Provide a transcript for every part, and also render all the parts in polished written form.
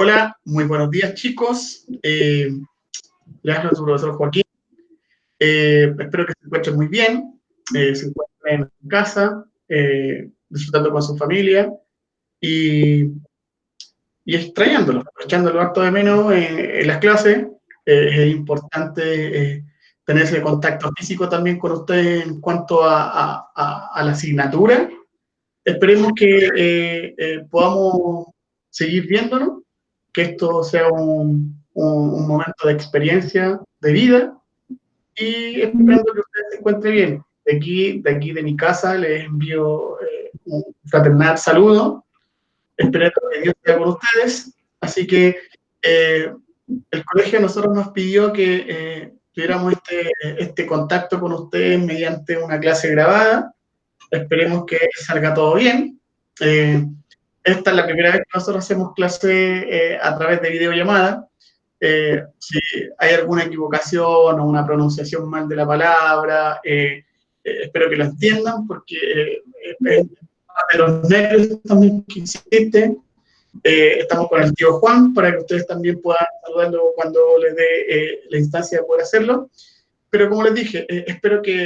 Hola, muy buenos días chicos. Les habla su profesor Joaquín. Espero que se encuentren muy bien, se encuentren en casa, disfrutando con su familia y, y extrañándolos, echándolo harto de menos en las clases. Es importante tener ese contacto físico también con ustedes en cuanto a la asignatura. Esperemos que podamos seguir viéndonos, que esto sea un momento de experiencia de vida y esperando que usted se encuentre bien. De aquí de mi casa les envío un fraternal saludo, esperando que Dios esté con ustedes. Así que eh, el colegio a nosotros nos pidió que tuviéramos este contacto con ustedes mediante una clase grabada. Esperemos que salga todo bien. Eh, Esta es la primera vez que nosotros hacemos clase a través de videollamada. Si hay alguna equivocación o una pronunciación mal de la palabra, espero que lo entiendan, porque de los nervios también que existen. Estamos con el tío Juan para que ustedes también puedan saludarlo cuando les dé la instancia de poder hacerlo. Pero como les dije, espero que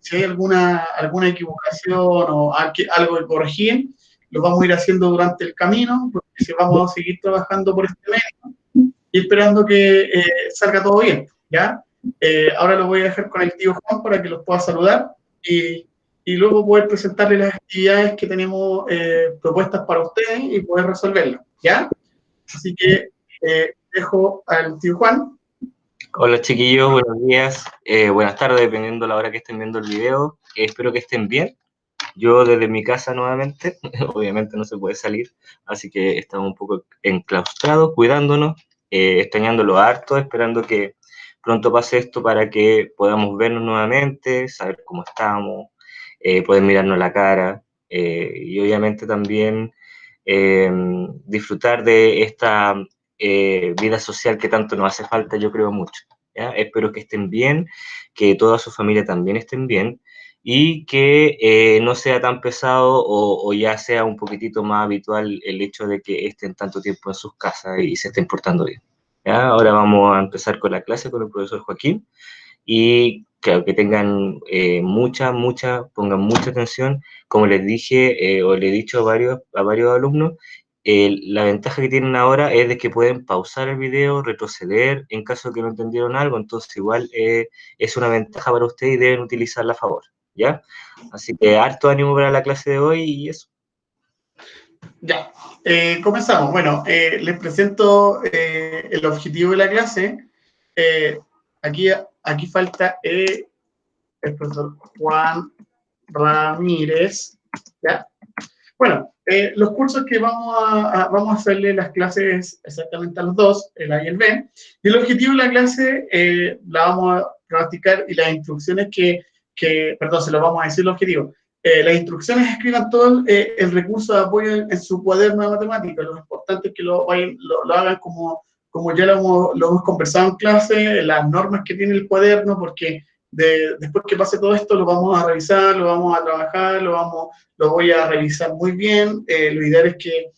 si hay alguna equivocación o algo que corregir, lo vamos a ir haciendo durante el camino, porque si vamos a seguir trabajando por este medio y esperando que salga todo bien, ¿ya? Ahora lo voy a dejar con el tío Juan para que los pueda saludar y luego poder presentarles las actividades que tenemos propuestas para ustedes y poder resolverlas, ¿ya? Así que dejo al tío Juan. Hola chiquillos, buenos días, buenas tardes, dependiendo de la hora que estén viendo el video. Espero que estén bien. Yo desde mi casa nuevamente, obviamente no se puede salir, así que estamos un poco enclaustrados, cuidándonos, extrañándolo harto, esperando que pronto pase esto para que podamos vernos nuevamente, saber cómo estamos, poder mirarnos la cara y obviamente también disfrutar de esta vida social que tanto nos hace falta, yo creo mucho. ¿Ya? Espero que estén bien, que toda su familia también estén bien y que no sea tan pesado o ya sea un poquitito más habitual el hecho de que estén tanto tiempo en sus casas y se estén portando bien. ¿Ya? Ahora vamos a empezar con la clase con el profesor Joaquín y claro, que tengan pongan mucha atención. Como les dije o le he dicho a varios alumnos, la ventaja que tienen ahora es de que pueden pausar el video, retroceder en caso de que no entendieron algo, entonces igual es una ventaja para ustedes y deben utilizarla a favor, ¿ya? Así que harto ánimo para la clase de hoy y eso. Ya, comenzamos. Bueno, les presento el objetivo de la clase. Eh, aquí falta el profesor Juan Ramírez. ¿Ya? Bueno, los cursos que vamos a hacerle las clases exactamente a los dos, el A y el B. Y el objetivo de la clase la vamos a practicar y las instrucciones perdón, se lo vamos a decir el objetivo. Las instrucciones escriban todo el recurso de apoyo en su cuaderno de matemáticas. Lo importante es que lo hagan como ya lo hemos conversado en clase, las normas que tiene el cuaderno, porque después que pase todo esto lo vamos a revisar, lo vamos a trabajar, lo voy a revisar muy bien. Lo ideal es que,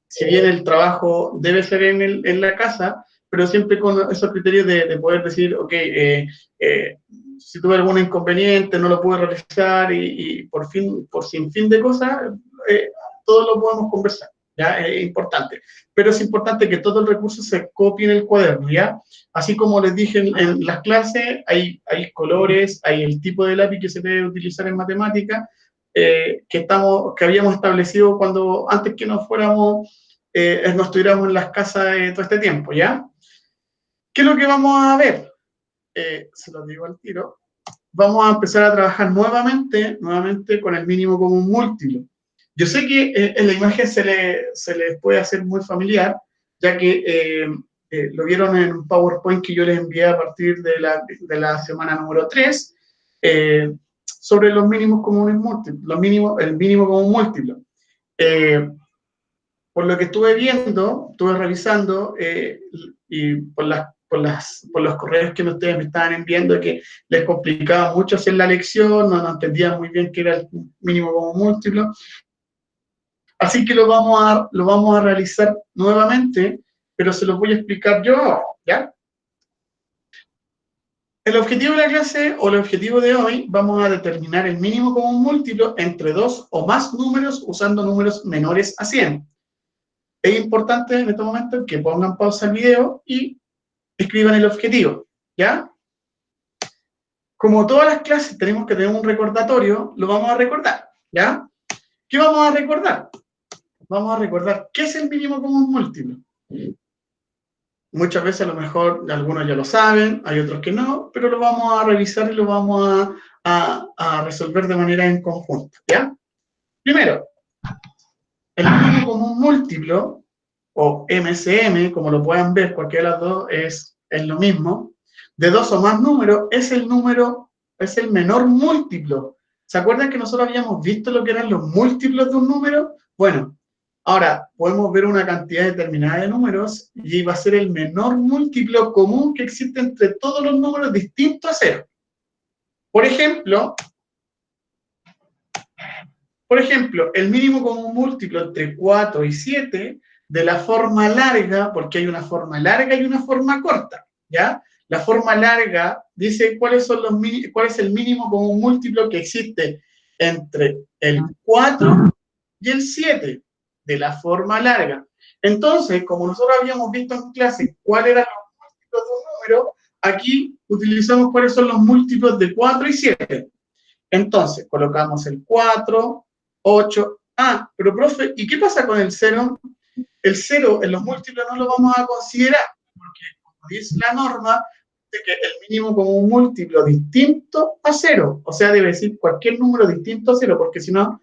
si bien el trabajo debe ser en la casa, pero siempre con esos criterios de poder decir, ok, si tuve algún inconveniente, no lo pude realizar y por sin fin de cosas, todo lo podemos conversar, ¿ya? Es importante. Pero es importante que todo el recurso se copie en el cuaderno, ¿ya? Así como les dije en las clases, hay colores, hay el tipo de lápiz que se debe utilizar en matemática, que habíamos establecido antes que nos estuviéramos en las casas todo este tiempo, ¿ya? ¿Qué es lo que vamos a ver? Se lo digo al tiro. Vamos a empezar a trabajar nuevamente con el mínimo común múltiplo. Yo sé que en la imagen se les puede hacer muy familiar, ya que lo vieron en un PowerPoint que yo les envié a partir de la semana número 3, sobre los mínimos comunes múltiplos, el mínimo común múltiplo. Por lo que estuve viendo, estuve revisando, y por los correos que ustedes me estaban enviando, que les complicaba mucho hacer la lección, no entendían muy bien qué era el mínimo común múltiplo. Así que lo vamos a realizar nuevamente, pero se lo voy a explicar yo ahora, ¿ya? El objetivo de la clase o el objetivo de hoy, vamos a determinar el mínimo común múltiplo entre dos o más números usando números menores a 100. Es importante en este momento que pongan pausa al video y escriban el objetivo, ¿ya? Como todas las clases tenemos que tener un recordatorio, lo vamos a recordar, ¿ya? ¿Qué vamos a recordar? Vamos a recordar qué es el mínimo común múltiplo. Muchas veces a lo mejor algunos ya lo saben, hay otros que no, pero lo vamos a revisar y lo vamos a resolver de manera en conjunto, ¿ya? Primero, el mínimo común múltiplo, o MCM, como lo puedan ver, cualquiera de las dos es lo mismo, de dos o más números, es el menor múltiplo. ¿Se acuerdan que nosotros habíamos visto lo que eran los múltiplos de un número? Bueno, ahora podemos ver una cantidad determinada de números y va a ser el menor múltiplo común que existe entre todos los números distintos a cero. Por ejemplo, el mínimo común múltiplo entre 4 y 7 de la forma larga, porque hay una forma larga y una forma corta, ¿ya? La forma larga dice cuál es el mínimo común múltiplo que existe entre el 4 y el 7 de la forma larga. Entonces, como nosotros habíamos visto en clase cuáles eran los múltiplos de un número, aquí utilizamos cuáles son los múltiplos de 4 y 7. Entonces, colocamos el 4, 8. Ah, pero profe, ¿y qué pasa con el 0? El 0 en los múltiplos no lo vamos a considerar, porque como dice la norma, de que el mínimo como un múltiplo distinto a 0, o sea, debe decir cualquier número distinto a 0, porque si no,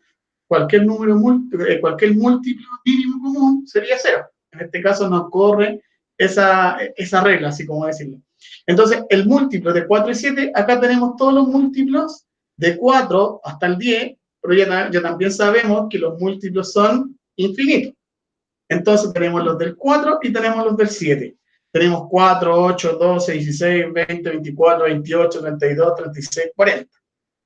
cualquier múltiplo mínimo común sería 0. En este caso no corre esa regla, así como decirlo. Entonces, el múltiplo de 4 y 7, acá tenemos todos los múltiplos de 4 hasta el 10, pero ya también sabemos que los múltiplos son infinitos. Entonces tenemos los del 4 y tenemos los del 7. Tenemos 4, 8, 12, 16, 20, 24, 28, 32, 36, 40.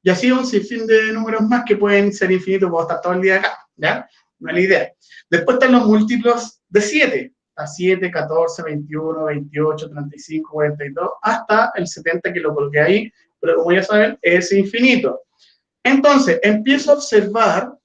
Y así un sinfín de números más que pueden ser infinitos, puedo estar todo el día acá, ¿ya? No es la idea. Después están los múltiplos de 7. A 7, 14, 21, 28, 35, 42, hasta el 70 que lo coloqué ahí, pero como ya saben, es infinito. Entonces, empiezo a observar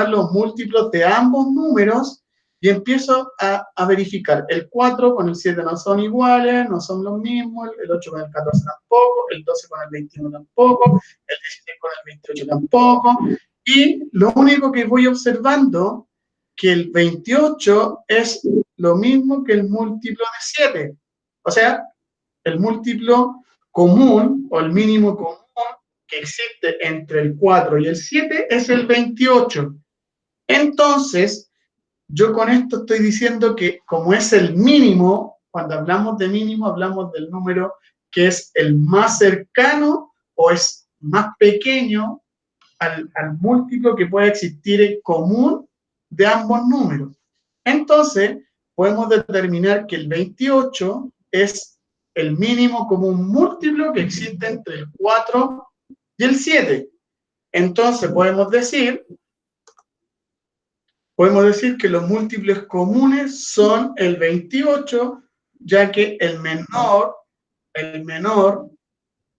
los múltiplos de ambos números y empiezo a verificar. El 4 con el 7 no son iguales, no son los mismos, el 8 con el 14 tampoco, el 12 con el 21 tampoco, el 16 con el 28 tampoco, y lo único que voy observando, que el 28 es lo mismo que el múltiplo de 7. O sea, el múltiplo común, o el mínimo común, que existe entre el 4 y el 7 es el 28. Entonces, yo con esto estoy diciendo que como es el mínimo, cuando hablamos de mínimo, hablamos del número que es el más cercano o es más pequeño al múltiplo que puede existir en común de ambos números. Entonces, podemos determinar que el 28 es el mínimo común múltiplo que existe entre el 4 y el 7. Entonces, podemos decir que los múltiplos comunes son el 28, ya que el menor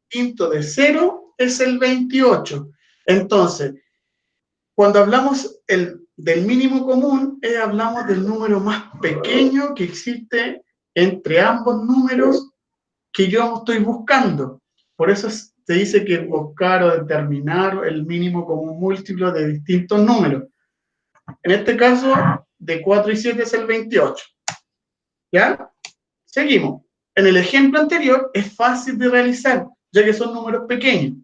quinto de 0 es el 28. Entonces, cuando hablamos del mínimo común, hablamos del número más pequeño que existe entre ambos números que yo estoy buscando. Por eso se dice que buscar o determinar el mínimo común múltiplo de distintos números. En este caso, de 4 y 7 es el 28. ¿Ya? Seguimos. En el ejemplo anterior es fácil de realizar, ya que son números pequeños.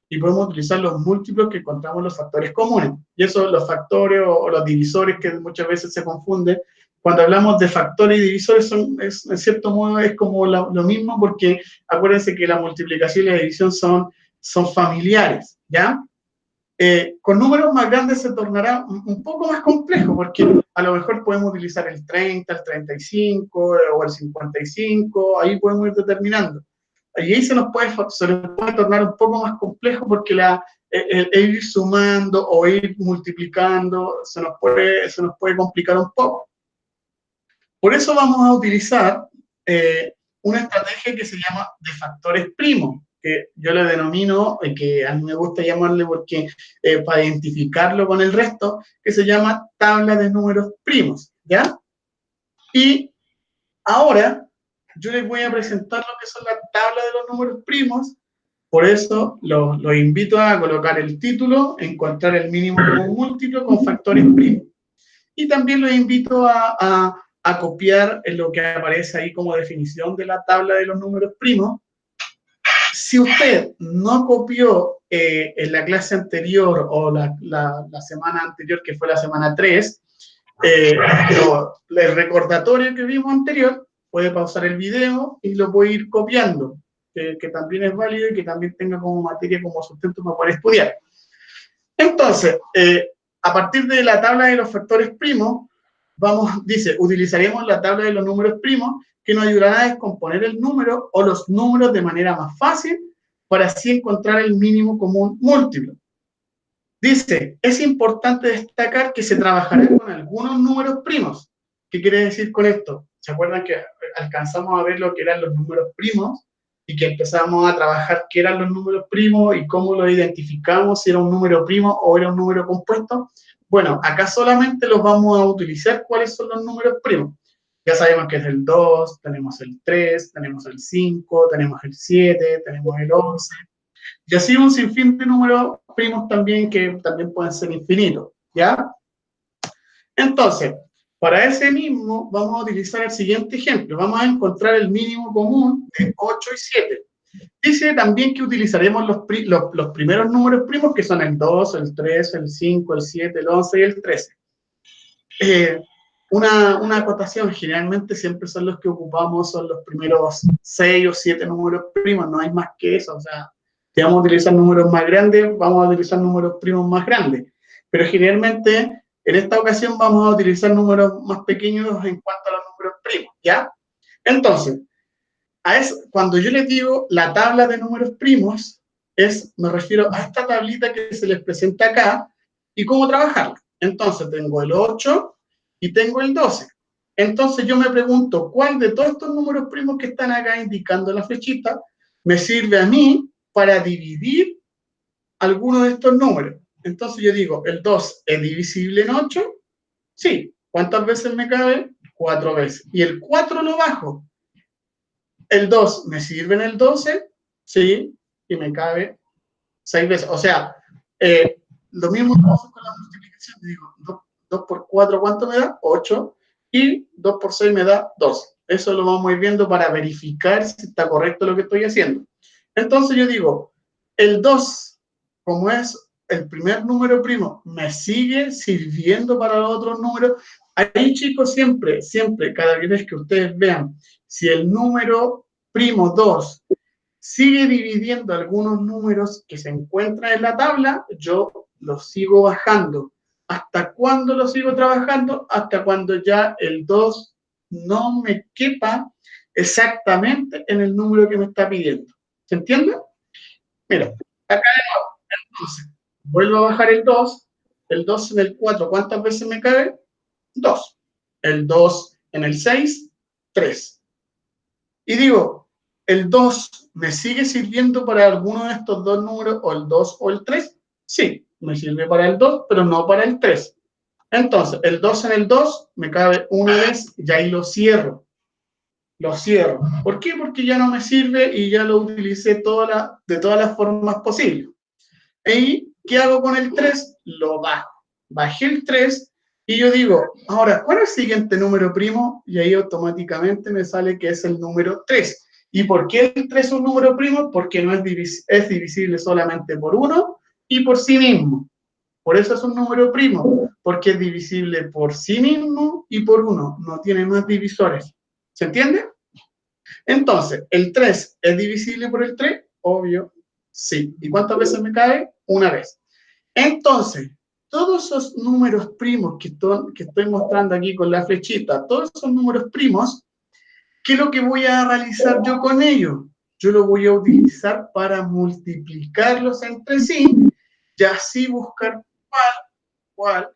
Y podemos utilizar los múltiplos que encontramos en los factores comunes. Y eso, los factores o los divisores, que muchas veces se confunden. Cuando hablamos de factores y divisores, en cierto modo es como lo mismo, porque acuérdense que la multiplicación y la división son familiares, ¿ya? Con números más grandes se tornará un poco más complejo, porque a lo mejor podemos utilizar el 30, el 35 o el 55, ahí podemos ir determinando. Y ahí se nos puede tornar un poco más complejo porque el ir sumando o ir multiplicando se nos puede complicar un poco. Por eso vamos a utilizar una estrategia que se llama de factores primos, que yo le denomino, que a mí me gusta llamarle porque para identificarlo con el resto, que se llama tabla de números primos, ¿ya? Y ahora yo les voy a presentar lo que son las tablas de los números primos. Por eso los invito a colocar el título, encontrar el mínimo común múltiplo con factores primos. Y también los invito a copiar en lo que aparece ahí como definición de la tabla de los números primos. Si usted no copió en la clase anterior o la semana anterior, que fue la semana 3, el recordatorio que vimos anterior, puede pausar el video y lo puede ir copiando, que también es válido y que también tenga como materia, como sustento para poder estudiar. Entonces, a partir de la tabla de los factores primos, dice, utilizaremos la tabla de los números primos que nos ayudará a descomponer el número o los números de manera más fácil para así encontrar el mínimo común múltiplo. Dice, es importante destacar que se trabajará con algunos números primos. ¿Qué quiere decir con esto? ¿Se acuerdan que alcanzamos a ver lo que eran los números primos y que empezamos a trabajar qué eran los números primos y cómo los identificamos, si era un número primo o era un número compuesto? Bueno, acá solamente los vamos a utilizar cuáles son los números primos. Ya sabemos que es el 2, tenemos el 3, tenemos el 5, tenemos el 7, tenemos el 11. Y así un sinfín de números primos también que también pueden ser infinitos, ¿ya? Entonces, para ese mismo vamos a utilizar el siguiente ejemplo. Vamos a encontrar el mínimo común de 8 y 7. Dice también que utilizaremos los primeros números primos, que son el 2, el 3, el 5, el 7, el 11 y el 13. Una acotación, generalmente siempre son los que ocupamos, son los primeros 6 o 7 números primos, no hay más que eso. O sea, si vamos a utilizar números más grandes, vamos a utilizar números primos más grandes. Pero generalmente, en esta ocasión, vamos a utilizar números más pequeños en cuanto a los números primos, ¿ya? Entonces, cuando yo les digo la tabla de números primos, me refiero a esta tablita que se les presenta acá y cómo trabajarla. Entonces, tengo el 8 y tengo el 12. Entonces, yo me pregunto, ¿cuál de todos estos números primos que están acá indicando la flechita me sirve a mí para dividir alguno de estos números? Entonces, yo digo, ¿el 2 es divisible en 8? Sí. ¿Cuántas veces me cabe? 4 veces. ¿Y el 4 lo bajo? ¿El 2 me sirve en el 12? Sí, y me cabe 6 veces. O sea, lo mismo trabajo con la multiplicación. Digo, 2 por 4, ¿cuánto me da? 8. Y 2 por 6 me da 12. Eso lo vamos a ir viendo para verificar si está correcto lo que estoy haciendo. Entonces yo digo, el 2, como es el primer número primo, me sigue sirviendo para los otros números. Ahí, chicos, siempre, cada vez que ustedes vean, si el número primo 2 sigue dividiendo algunos números que se encuentran en la tabla, yo los sigo bajando. ¿Hasta cuándo lo sigo trabajando? Hasta cuando ya el 2 no me quepa exactamente en el número que me está pidiendo. ¿Se entiende? Mira, acá de nuevo. Entonces, vuelvo a bajar el 2 en el 4, ¿cuántas veces me cabe? 2. El 2 en el 6, 3. Y digo, ¿el 2 me sigue sirviendo para alguno de estos dos números, o el 2 o el 3? Sí, me sirve para el 2, pero no para el 3. Entonces, el 2 en el 2 me cabe una vez y ahí lo cierro. Lo cierro. ¿Por qué? Porque ya no me sirve y ya lo utilicé de todas las formas posibles. ¿Y qué hago con el 3? Lo bajo. Bajé el 3 y yo digo, ahora, ¿cuál es el siguiente número primo? Y ahí automáticamente me sale que es el número 3. ¿Y por qué el 3 es un número primo? Porque no es divisible solamente por 1 y por sí mismo. Por eso es un número primo, porque es divisible por sí mismo y por 1. No tiene más divisores. ¿Se entiende? Entonces, ¿el 3 es divisible por el 3? Obvio, sí. ¿Y cuántas veces me cae? Una vez. Entonces, todos esos números primos que estoy mostrando aquí con la flechita, todos esos números primos, ¿qué es lo que voy a realizar yo con ellos? Yo lo voy a utilizar para multiplicarlos entre sí y así buscar cuál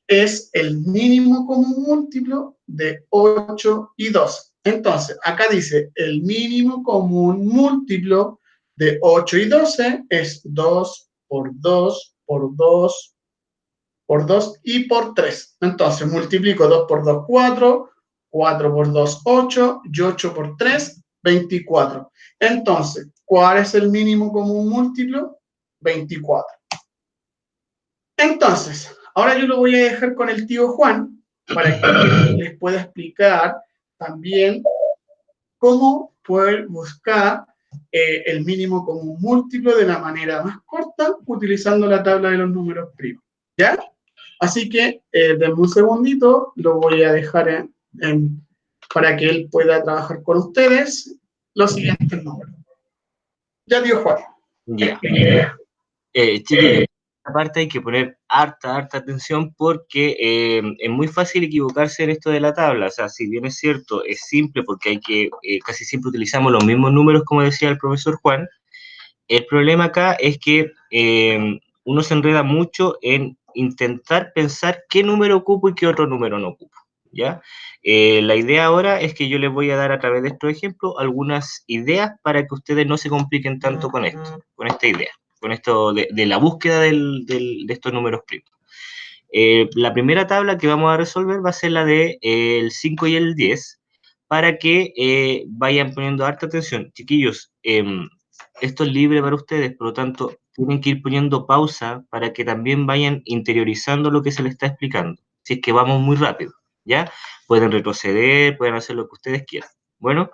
es el mínimo común múltiplo de 8 y 2. Entonces, acá dice, el mínimo común múltiplo de 8 y 12 es 2 por 2 por 2 por 2 y por 3. Entonces, multiplico 2 por 2, 4, 4 por 2, 8, y 8 por 3, 24. Entonces, ¿cuál es el mínimo común múltiplo? 24. Entonces, ahora yo lo voy a dejar con el tío Juan para que les pueda explicar también cómo poder buscar el mínimo común múltiplo de la manera más corta utilizando la tabla de los números primos. ¿Ya? Así que denme un segundito, lo voy a dejar para que él pueda trabajar con ustedes los siguientes números. Ya, tío Juan. Ya. Chiquillos, aparte hay que poner harta atención porque es muy fácil equivocarse en esto de la tabla. O sea, si bien es cierto, es simple porque hay que, casi siempre utilizamos los mismos números, como decía el profesor Juan. El problema acá es que uno se enreda mucho en intentar pensar qué número ocupo y qué otro número no ocupo, ¿ya? La idea ahora es que yo les voy a dar a través de estos ejemplos algunas ideas para que ustedes no se compliquen tanto con esto, con esta idea, con esto de la búsqueda de estos números primos. La primera tabla que vamos a resolver va a ser la de el 5 y el 10, para que vayan poniendo harta atención. Chiquillos, esto es libre para ustedes, por lo tanto, tienen que ir poniendo pausa para que también vayan interiorizando lo que se les está explicando. Si es que vamos muy rápido, ¿ya? Pueden retroceder, pueden hacer lo que ustedes quieran. Bueno,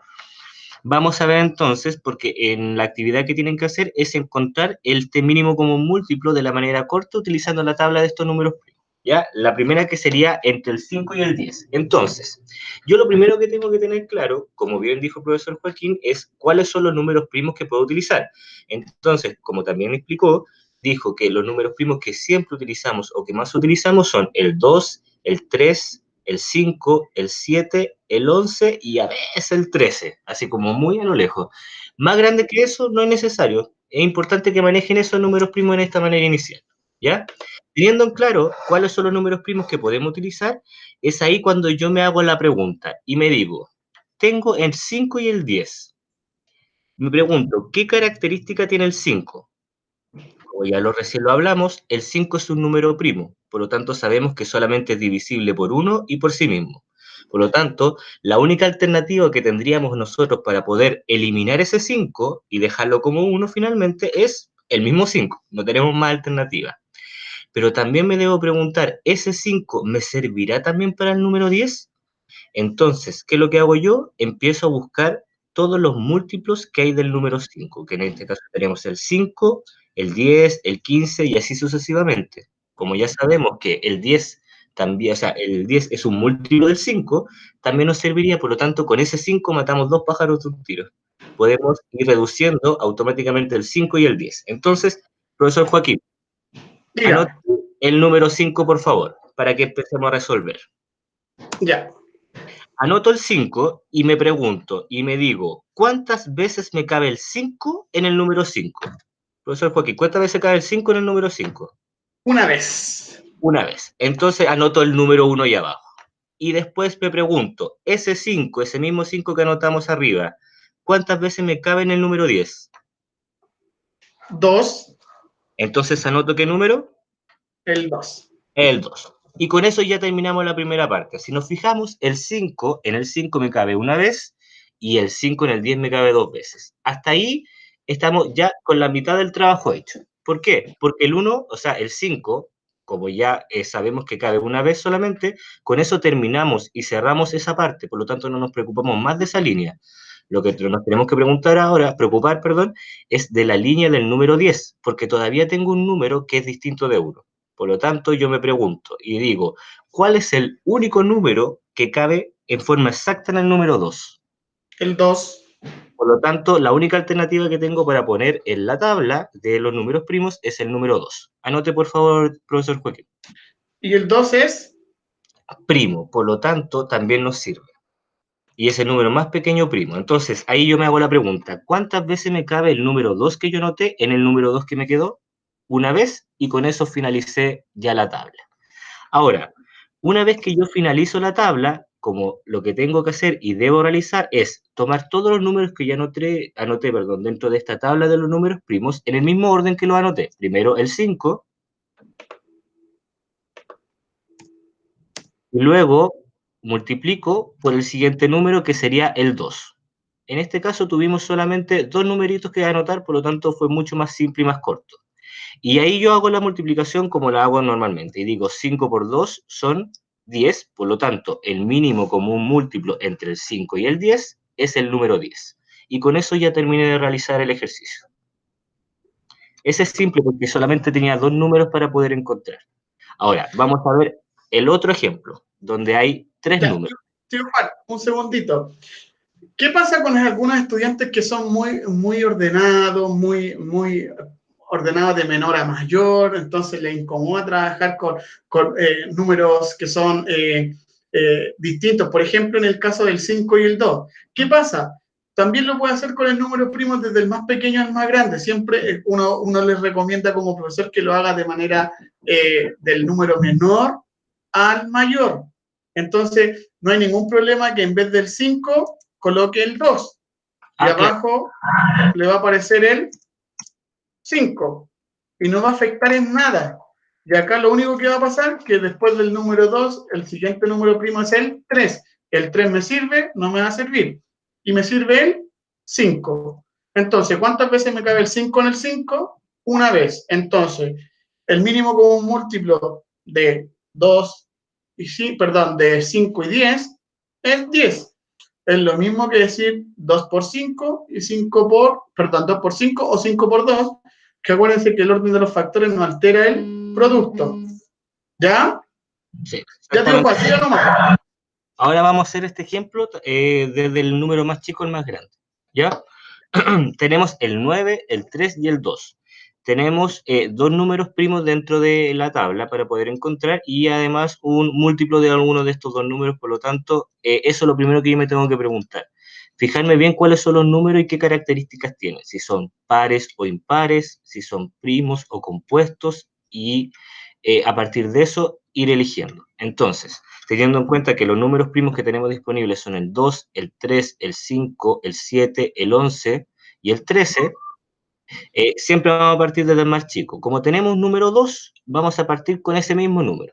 vamos a ver entonces, porque en la actividad que tienen que hacer es encontrar el T mínimo común múltiplo de la manera corta utilizando la tabla de estos números primos. ¿Ya? La primera que sería entre el 5 y el 10. Entonces, yo lo primero que tengo que tener claro, como bien dijo el profesor Joaquín, es cuáles son los números primos que puedo utilizar. Entonces, como también explicó, dijo que los números primos que siempre utilizamos o que más utilizamos son el 2, el 3, el 5, el 7, el 11 y a veces el 13, así como muy a lo lejos. Más grande que eso no es necesario. Es importante que manejen esos números primos en esta manera inicial, ¿ya? Teniendo en claro cuáles son los números primos que podemos utilizar, es ahí cuando yo me hago la pregunta y me digo, tengo el 5 y el 10. Me pregunto, ¿qué característica tiene el 5? Como ya recién lo hablamos, el 5 es un número primo, por lo tanto sabemos que solamente es divisible por 1 y por sí mismo. Por lo tanto, la única alternativa que tendríamos nosotros para poder eliminar ese 5 y dejarlo como 1 finalmente es el mismo 5, no tenemos más alternativa. Pero también me debo preguntar, ¿ese 5 me servirá también para el número 10? Entonces, ¿qué es lo que hago yo? Empiezo a buscar todos los múltiplos que hay del número 5, que en este caso tenemos el 5, el 10, el 15 y así sucesivamente. Como ya sabemos que el 10 también, o sea, el 10 es un múltiplo del 5, también nos serviría, por lo tanto, con ese 5 matamos dos pájaros de un tiro. Podemos ir reduciendo automáticamente el 5 y el 10. Entonces, profesor Joaquín, anote Dígame. el número 5, por favor, para que empecemos a resolver. Ya. Anoto el 5 y me pregunto y me digo, ¿cuántas veces me cabe el 5 en el número 5? Profesor Joaquín, ¿cuántas veces cabe el 5 en el número 5? Una vez. Una vez. Entonces anoto el número 1 ahí abajo. Y después me pregunto, ese 5, ese mismo 5 que anotamos arriba, ¿cuántas veces me cabe en el número 10? Dos. Entonces anoto qué número? El dos. El 2. Y con eso ya terminamos la primera parte. Si nos fijamos, el 5, en el 5 me cabe una vez y el 5 en el 10 me cabe dos veces. Hasta ahí estamos ya con la mitad del trabajo hecho. ¿Por qué? Porque el 1, o sea, el 5, como ya sabemos que cabe una vez solamente, con eso terminamos y cerramos esa parte. Por lo tanto, no nos preocupamos más de esa línea. Lo que nos tenemos que preocupar, perdón, es de la línea del número 10, porque todavía tengo un número que es distinto de 1. Por lo tanto, yo me pregunto y digo, ¿cuál es el único número que cabe en forma exacta en el número 2? El dos. Por lo tanto, la única alternativa que tengo para poner en la tabla de los números primos es el número 2. Anote, por favor, profesor Joaquín. Y el dos es Primo, por lo tanto, también nos sirve. Y es el número más pequeño primo. Entonces, ahí yo me hago la pregunta, ¿cuántas veces me cabe el número 2 que yo noté en el número 2 que me quedó? una vez y con eso finalicé ya la tabla. Ahora, una vez que yo finalizo la tabla, como lo que tengo que hacer y debo realizar es tomar todos los números que ya anoté, perdón, dentro de esta tabla de los números primos en el mismo orden que los anoté. Primero el 5 y luego multiplico por el siguiente número que sería el 2. En este caso tuvimos solamente dos numeritos que anotar, por lo tanto fue mucho más simple y más corto. Y ahí yo hago la multiplicación como la hago normalmente, y digo 5 por 2 son 10, por lo tanto, el mínimo común múltiplo entre el 5 y el 10 es el número 10. Y con eso ya terminé de realizar el ejercicio. Ese es simple porque solamente tenía dos números para poder encontrar. Ahora, vamos a ver el otro ejemplo, donde hay tres Ya, números. tío Juan, un segundito. ¿Qué pasa con algunos estudiantes que son muy ordenados, muy ordenados de menor a mayor? Entonces les incomoda trabajar con números que son distintos. Por ejemplo, en el caso del 5 y el 2. ¿Qué pasa? También lo puede hacer con el número primo desde el más pequeño al más grande. Siempre uno les recomienda como profesor que lo haga de manera del número menor al mayor. Entonces, no hay ningún problema que en vez del 5 coloque el 2 y Claro. abajo le va a aparecer el 5 y no va a afectar en nada. Y acá lo único que va a pasar es que después del número 2, el siguiente número primo es el 3. El 3 me sirve, no me va a servir. Y me sirve el 5. Entonces, ¿cuántas veces me cabe el 5 en el 5? Una vez. Entonces, el mínimo común múltiplo de 2 y perdón, de 5 y 10 es 10. Es lo mismo que decir 2 por 5 y 5 por, perdón, 2 por 5 o 5 por 2, que acuérdense que el orden de los factores no altera el producto. ¿Ya? Sí, Ya te digo, Juan, siga nomás. ahora vamos a hacer este ejemplo desde el número más chico al más grande. ¿Ya? Tenemos el 9, el 3 y el 2. Tenemos dos números primos dentro de la tabla para poder encontrar y además un múltiplo de alguno de estos dos números, por lo tanto, eso es lo primero que yo me tengo que preguntar. Fijarme bien cuáles son los números y qué características tienen, si son pares o impares, si son primos o compuestos y a partir de eso ir eligiendo. Entonces, teniendo en cuenta que los números primos que tenemos disponibles son el 2, el 3, el 5, el 7, el 11 y el 13, siempre vamos a partir desde el más chico. Como tenemos un número 2, vamos a partir con ese mismo número.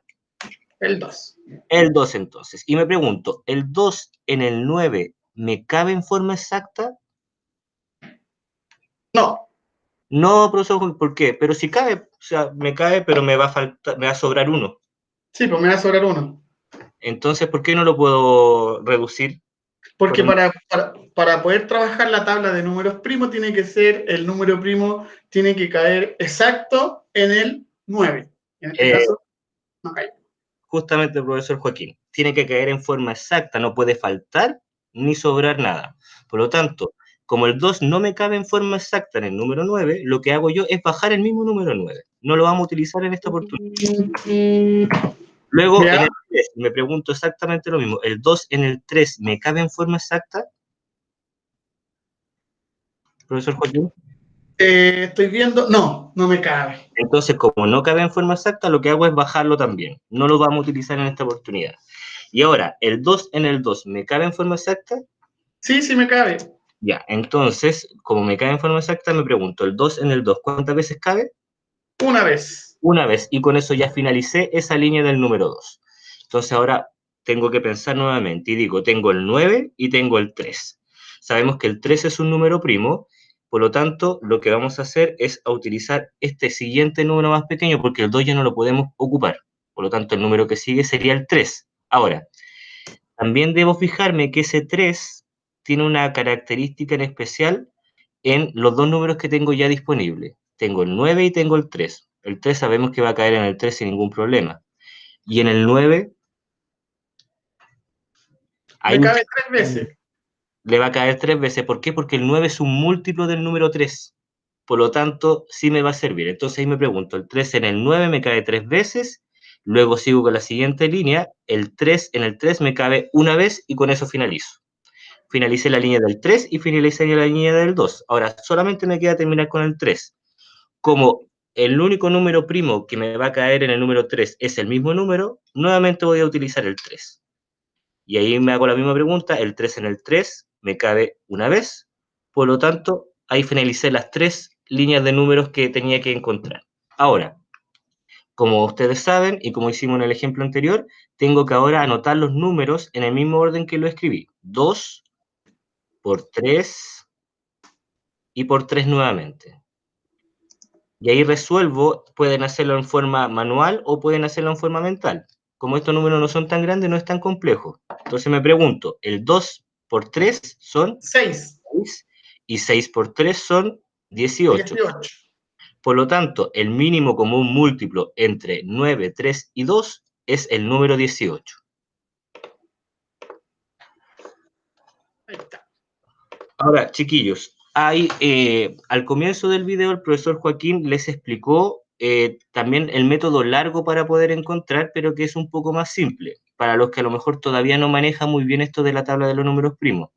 El 2. El 2 entonces. Y me pregunto, ¿el 2 en el 9 me cabe en forma exacta? No. No, profesor, ¿por qué? Pero si cabe, o sea, me cabe, pero me va a faltar, me va a sobrar uno. Sí, pues me va a sobrar uno. Entonces, ¿por qué no lo puedo reducir? Porque para poder trabajar la tabla de números primos tiene que ser, el número primo tiene que caer exacto en el 9. En este Eh, caso, no cae. Justamente el profesor Joaquín, tiene que caer en forma exacta, no puede faltar ni sobrar nada. Por lo tanto, como el 2 no me cabe en forma exacta en el número 9, lo que hago yo es bajar el mismo número 9. No lo vamos a utilizar en esta oportunidad. Luego, en ¿Ya? el 3, me pregunto exactamente lo mismo. ¿El 2 en el 3 me cabe en forma exacta, profesor Joaquín? Estoy viendo, no, no me cabe. Entonces, como no cabe en forma exacta, lo que hago es bajarlo también. No lo vamos a utilizar en esta oportunidad. Y ahora, ¿el 2 en el 2 me cabe en forma exacta? Sí, sí me cabe. Ya, entonces, como me cabe en forma exacta, me pregunto, ¿el 2 en el 2 cuántas veces cabe? Una vez. Una vez, y con eso ya finalicé esa línea del número 2. Entonces ahora tengo que pensar nuevamente, y digo, tengo el 9 y tengo el 3. Sabemos que el 3 es un número primo, por lo tanto, lo que vamos a hacer es a utilizar este siguiente número más pequeño, porque el 2 ya no lo podemos ocupar. Por lo tanto, el número que sigue sería el 3. Ahora, también debo fijarme que ese 3 tiene una característica en especial en los dos números que tengo ya disponibles. Tengo el 9 y tengo el 3. El 3 sabemos que va a caer en el 3 sin ningún problema. Y en el 9, Me ahí cabe 3 veces. le va a caer 3 veces. ¿Por qué? Porque el 9 es un múltiplo del número 3. Por lo tanto, sí me va a servir. Entonces ahí me pregunto, el 3 en el 9 me cae 3 veces, luego sigo con la siguiente línea, el 3 en el 3 me cabe una vez y con eso finalizo. Finalicé la línea del 3 y finalicé la línea del 2. Ahora, solamente me queda terminar con el 3. Como el único número primo que me va a caer en el número 3 es el mismo número, nuevamente voy a utilizar el 3. Y ahí me hago la misma pregunta, el 3 en el 3 me cabe una vez, por lo tanto, ahí finalicé las 3 líneas de números que tenía que encontrar. Ahora, como ustedes saben, y como hicimos en el ejemplo anterior, tengo que ahora anotar los números en el mismo orden que lo escribí. 2 por 3 y por 3 nuevamente. Y ahí resuelvo, pueden hacerlo en forma manual o pueden hacerlo en forma mental. Como estos números no son tan grandes, no es tan complejo. Entonces me pregunto, el 2 por 3 son 6. 6 y 6 por 3 son 18. 18. Por lo tanto, el mínimo común múltiplo entre 9, 3 y 2 es el número 18. Ahí está. Ahora, chiquillos, al comienzo del video el profesor Joaquín les explicó también el método largo para poder encontrar, pero que es un poco más simple, para los que a lo mejor todavía no manejan muy bien esto de la tabla de los números primos.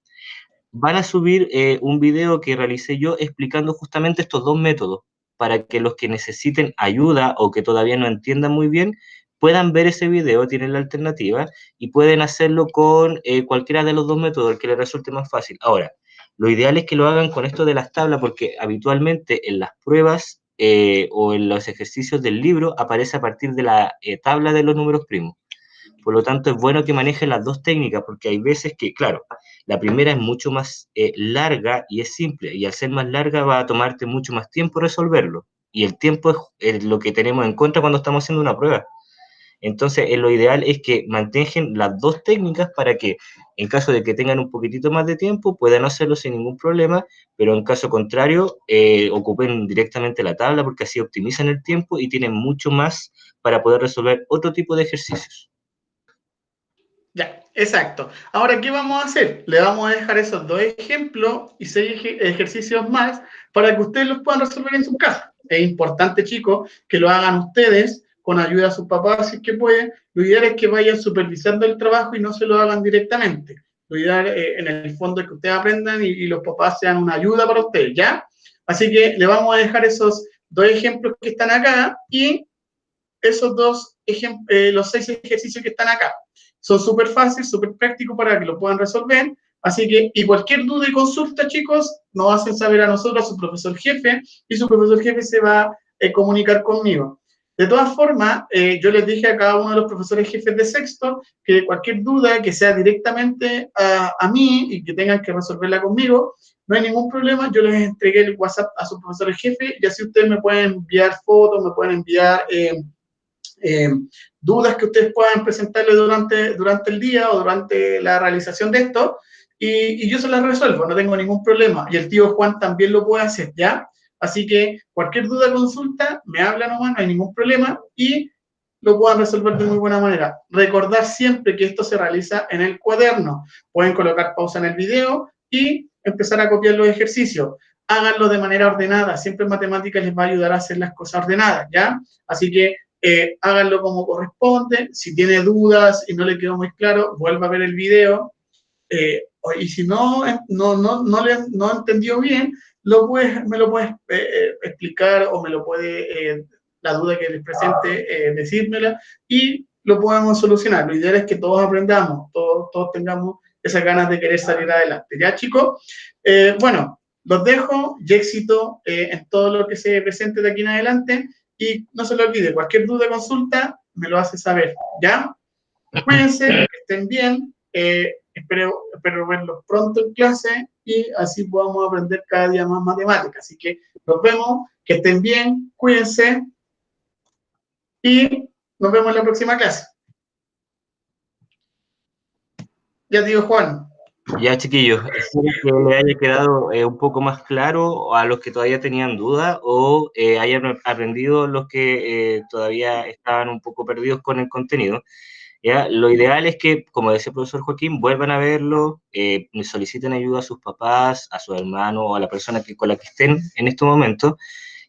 Van a subir un video que realicé yo explicando justamente estos dos métodos, para que los que necesiten ayuda o que todavía no entiendan muy bien, puedan ver ese video, tienen la alternativa, y pueden hacerlo con cualquiera de los dos métodos, el que les resulte más fácil. Ahora, lo ideal es que lo hagan con esto de las tablas, porque habitualmente en las pruebas o en los ejercicios del libro aparece a partir de la tabla de los números primos. Por lo tanto, es bueno que manejen las dos técnicas, porque hay veces que, claro, la primera es mucho más larga y es simple, y al ser más larga va a tomarte mucho más tiempo resolverlo. Y el tiempo es lo que tenemos en contra cuando estamos haciendo una prueba. Entonces, lo ideal es que mantengan las dos técnicas para que, en caso de que tengan un poquitito más de tiempo, puedan hacerlo sin ningún problema, pero en caso contrario, ocupen directamente la tabla, porque así optimizan el tiempo y tienen mucho más para poder resolver otro tipo de ejercicios. Ya, exacto. Ahora, ¿qué vamos a hacer? Le vamos a dejar esos dos ejemplos y 6 ejercicios más para que ustedes los puedan resolver en su casa. Es importante, chicos, que lo hagan ustedes con ayuda de sus papás, si es que pueden. Lo ideal es que vayan supervisando el trabajo y no se lo hagan directamente. Lo ideal, en el fondo, es que ustedes aprendan y los papás sean una ayuda para ustedes, ¿ya? Así que le vamos a dejar esos dos ejemplos que están acá y esos los 6 ejercicios que están acá. Son súper fáciles, súper prácticos para que lo puedan resolver. Así que, y cualquier duda y consulta, chicos, nos hacen saber a nosotros, a su profesor jefe, y su profesor jefe se va a comunicar conmigo. De todas formas, yo les dije a cada uno de los profesores jefes de sexto que cualquier duda que sea directamente a mí y que tengan que resolverla conmigo, no hay ningún problema, yo les entregué el WhatsApp a sus profesores jefes y así ustedes me pueden enviar fotos, me pueden enviar eh, dudas que ustedes puedan presentarle durante el día o durante la realización de esto, y yo se las resuelvo, no tengo ningún problema. Y el tío Juan también lo puede hacer, ¿ya? Así que cualquier duda, consulta, me habla nomás, no hay ningún problema, y lo puedan resolver de muy buena manera. Recordar siempre que esto se realiza en el cuaderno. Pueden colocar pausa en el video y empezar a copiar los ejercicios. Háganlo de manera ordenada. Siempre en matemáticas les va a ayudar a hacer las cosas ordenadas, ¿ya? Así que háganlo como corresponde. Si tiene dudas y no le quedó muy claro, vuelva a ver el video. Y si no entendió bien, me lo puedes explicar o me lo puede, la duda que les presente, decírmela y lo podemos solucionar. Lo ideal es que todos aprendamos, todos tengamos esas ganas de querer salir adelante. ¿Ya, chicos? Bueno, los dejo y éxito en todo lo que se presente de aquí en adelante. Y no se lo olvide, cualquier duda, consulta, me lo hace saber, ¿ya? Cuídense, que estén bien, espero verlos pronto en clase y así podamos aprender cada día más matemáticas. Así que nos vemos, que estén bien, cuídense y nos vemos en la próxima clase. Ya digo, Juan. Ya, chiquillos, espero que les haya quedado un poco más claro a los que todavía tenían dudas o hayan aprendido los que todavía estaban un poco perdidos con el contenido. ¿Ya? Lo ideal es que, como decía el profesor Joaquín, vuelvan a verlo, soliciten ayuda a sus papás, a su hermano o a la persona con la que estén en estos momentos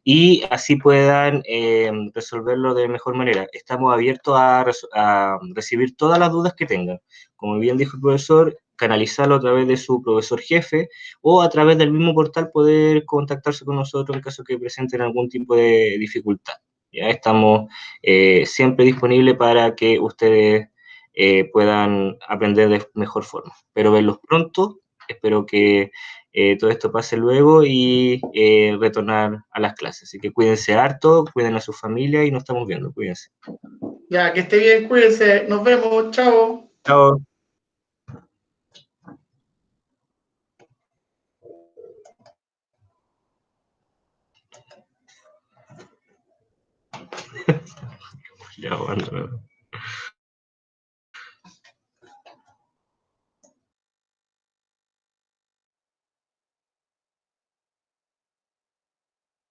y así puedan resolverlo de mejor manera. Estamos abiertos a recibir todas las dudas que tengan. Como bien dijo el profesor, canalizarlo a través de su profesor jefe o a través del mismo portal poder contactarse con nosotros en caso que presenten algún tipo de dificultad. Ya estamos siempre disponibles para que ustedes puedan aprender de mejor forma. Espero verlos pronto, espero que todo esto pase luego y retornar a las clases. Así que cuídense harto, cuiden a su familia y nos estamos viendo, cuídense. Ya, que esté bien, cuídense. Nos vemos. Chao. Chao. Ya, bueno.